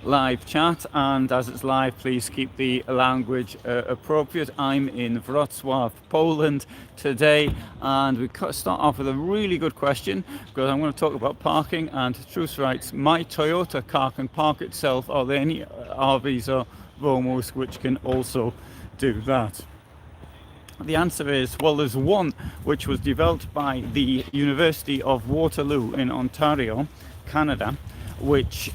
live chat, and as it's live, please keep the language appropriate. I'm in Wrocław, Poland today, and we start off with a really good question because I'm going to talk about parking. And Truth writes, my Toyota car can park itself. Are there any RVs or Romos which can also do that? The answer is, well, there's one which was developed by the University of Waterloo in Ontario, Canada, which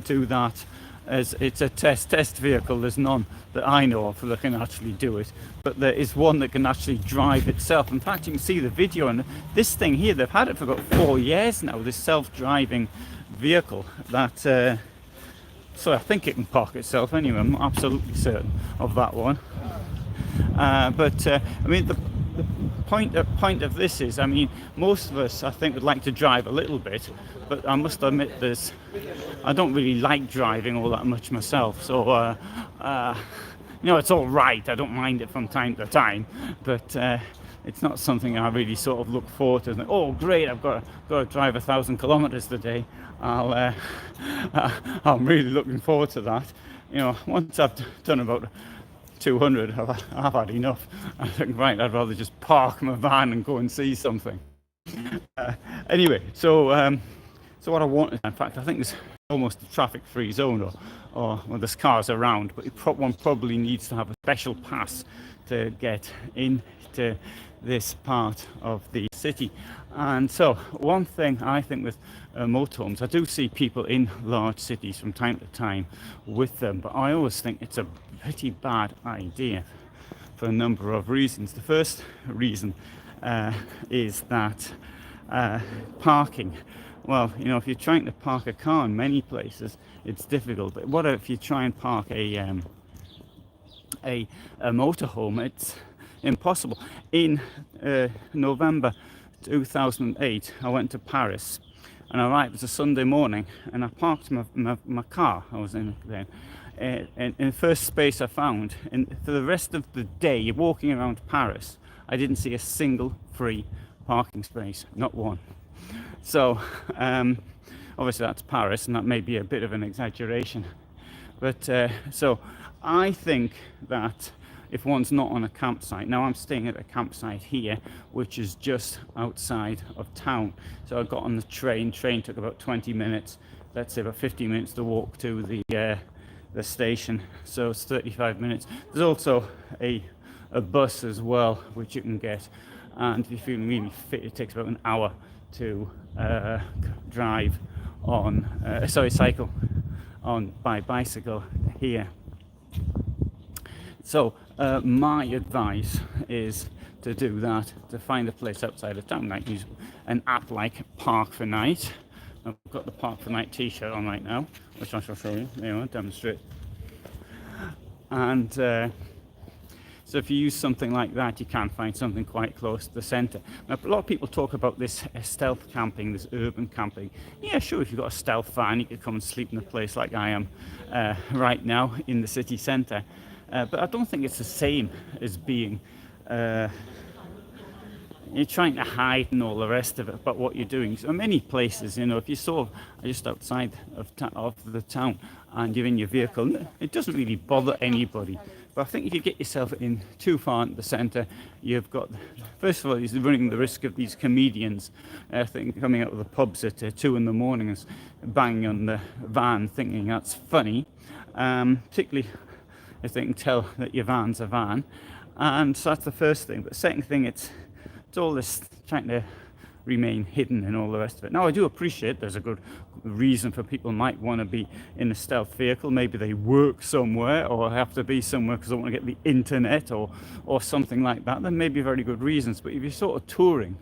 do that as it's a test vehicle. There's none that I know of that can actually do it, but there is one that can actually drive itself. In fact, you can see the video, and this thing here, they've had it for about 4 years now, this self-driving vehicle that so I think it can park itself anyway. I'm not absolutely certain of that one. I mean, the point of this is, I mean, most of us, I think, would like to drive a little bit, but I must admit I don't really like driving all that much myself, so it's all right, I don't mind it from time to time, but it's not something I really sort of look forward to. Oh great, I've got to drive 1,000 kilometers today. I'm really looking forward to that. Once I've done about 200, I've had enough. I think, right, I'd rather just park my van and go and see something. Anyway, so what I wanted, in fact, I think it's almost a traffic-free zone, or well, there's cars around, but one probably needs to have a special pass to get into this part of the city. And so one thing I think with motorhomes, I do see people in large cities from time to time with them, but I always think it's a pretty bad idea for a number of reasons. The first reason is that parking. Well, if you're trying to park a car in many places, it's difficult. But what if you try and park a motorhome? It's impossible. In November 2008, I went to Paris, and I arrived. It was a Sunday morning, and I parked my car. I was in then. In the first space I found, and for the rest of the day walking around Paris, I didn't see a single free parking space, not one. So obviously that's Paris, and that may be a bit of an exaggeration, but so I think that if one's not on a campsite, now I'm staying at a campsite here which is just outside of town, so I got on the train took about 20 minutes, let's say about 50 minutes to walk to the station, so it's 35 minutes. There's also a bus as well which you can get, and if you're feeling really fit, it takes about an hour to cycle on by bicycle here. So my advice is to do that, to find a place outside of town, like use an app like Park for Night. I've got the Park for Night t-shirt on right now, which I shall show you, demonstrate. And so if you use something like that, you can find something quite close to the centre. Now, a lot of people talk about this stealth camping, this urban camping. Yeah, sure, if you've got a stealth van, you could come and sleep in a place like I am right now in the city centre. But I don't think it's the same as being you're trying to hide and all the rest of it about what you're doing. So many places, if you're sort of just outside of the town and you're in your vehicle, it doesn't really bother anybody. But I think if you get yourself in too far into the centre, you've got, first of all, you're running the risk of these comedians coming out of the pubs at 2 in the morning and banging on the van thinking that's funny, particularly if they can tell that your van's a van. And so that's the first thing. But the second thing, it's all this trying to remain hidden and all the rest of it. Now, I do appreciate there's a good reason for people might want to be in a stealth vehicle. Maybe they work somewhere or have to be somewhere because they want to get the internet or something like that. There may be very good reasons. But if you're sort of touring,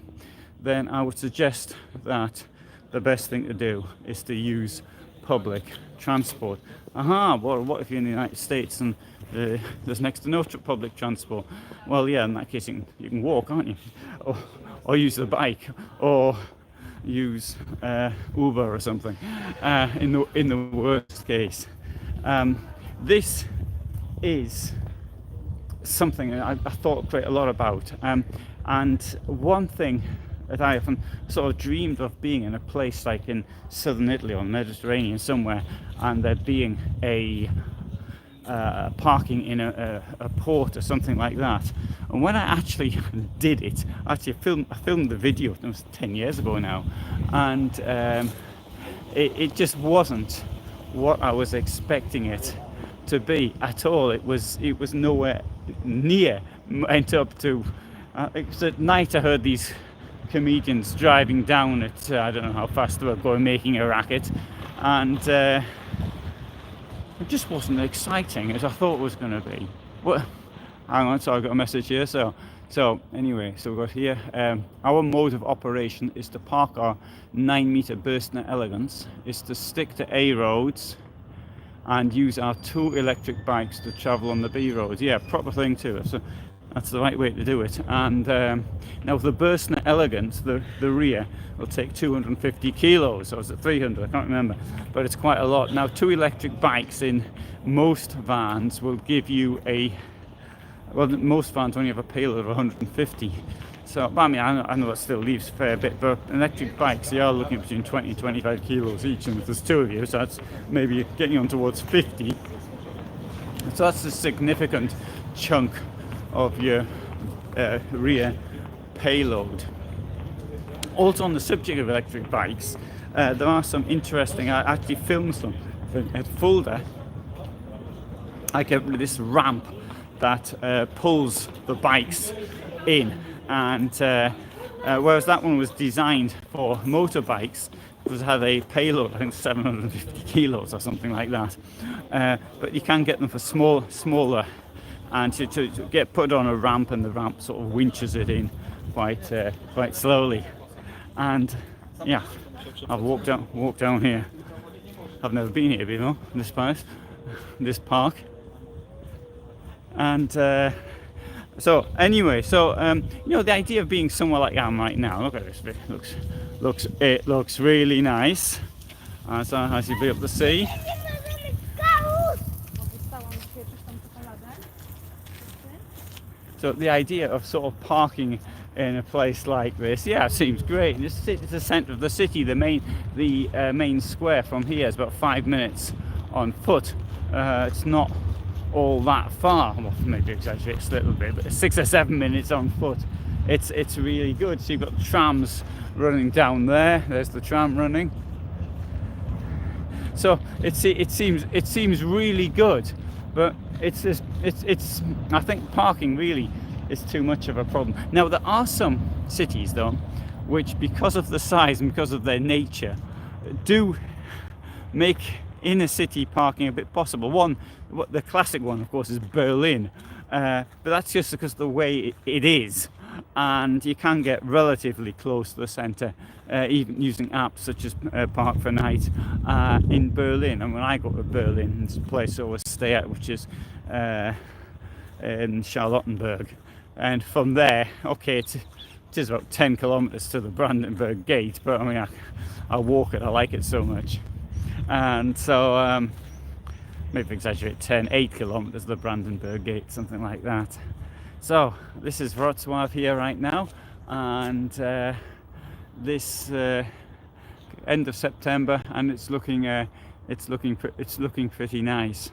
then I would suggest that the best thing to do is to use public transport. Well, what if you're in the United States and there's next to no public transport? Well, yeah, in that case you can walk, can't you? Or use the bike, or use Uber or something. In the worst case, this is something I thought quite a lot about. And one thing that I often sort of dreamed of being in a place like in southern Italy or the Mediterranean somewhere, and there being a parking in a port or something like that. And when I actually did it, I filmed the video. It was 10 years ago now, and it just wasn't what I was expecting it to be at all. It was nowhere near. Went up to it was at night. I heard these comedians driving down at I don't know how fast they were going, making a racket, and it just wasn't exciting as I thought it was going to be. Well, hang on, so I got a message here. So anyway, so we've got here, our mode of operation is to park our 9-meter Bürstner Elegance, is to stick to A roads and use our 2 electric bikes to travel on the B roads. Yeah, proper thing too. So that's the right way to do it. And now the Bürstner Elegance, the rear, will take 250 kilos, or is it 300? I can't remember, but it's quite a lot. Now 2 electric bikes in most vans will give you well, most vans only have a payload of 150. So, I mean, I know that still leaves a fair bit, but electric bikes, they are looking at between 20 and 25 kilos each, and if there's 2 of you, so that's maybe getting on towards 50. So that's a significant chunk of your rear payload. Also, on the subject of electric bikes, there are some interesting, I actually filmed some at Fulda, like this ramp that pulls the bikes in, and whereas that one was designed for motorbikes, it had a payload, I think 750 kilos or something like that, but you can get them for smaller, and to get put on a ramp, and the ramp sort of winches it in quite slowly. And yeah, I've walked down here. I've never been here before, this place, this park. And so anyway, you know, the idea of being somewhere like I am right now, look at this, it looks really nice, as you be able to see. So the idea of sort of parking in a place like this, yeah, it seems great. It's the centre of the city. The main square from here is about 5 minutes on foot. It's not all that far. Well, maybe exaggerate a little bit, but 6 or 7 minutes on foot. It's really good. So you've got trams running down there. There's the tram running. So it seems really good, but it's I think parking really is too much of a problem. Now there are some cities though, which because of the size and because of their nature, do make inner city parking a bit possible. The classic one, of course, is Berlin, but that's just because of the way it is, and you can get relatively close to the centre, even using apps such as Park for Night in Berlin. And when I go to Berlin, it's a place I always stay at, which is in Charlottenburg, and from there, okay, it is about 10 kilometers to the Brandenburg Gate, but I mean, I walk it. I like it so much. And so maybe exaggerate, 8 kilometers to the Brandenburg Gate, something like that. So this is Wrocław here right now, and this end of September, and it's looking pretty nice.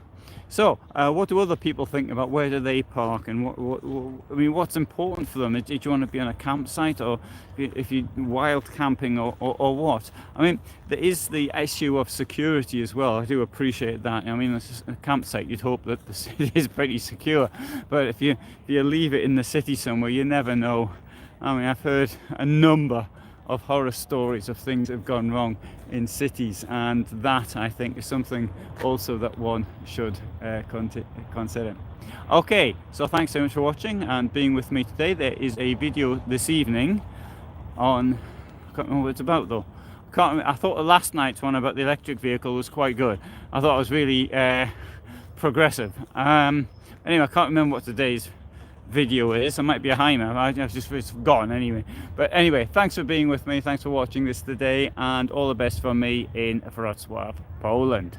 So what do other people think about where do they park, and what's important for them? Do you want to be on a campsite, or if you wild camping, or what? I mean, there is the issue of security as well. I do appreciate that. I mean, it's a campsite, you'd hope that the city is pretty secure, but if you leave it in the city somewhere, you never know. I mean, I've heard a number of horror stories of things that have gone wrong in cities, and that I think is something also that one should consider. Okay, so thanks so much for watching and being with me today. There is a video this evening on, I can't remember what it's about though. I thought the last night's one about the electric vehicle was quite good. I thought it was really progressive. Anyway, I can't remember what today's video is. It might be a Hymer. I've just forgotten anyway. But anyway, thanks for being with me. Thanks for watching this today, and all the best from me in Wrocław, Poland.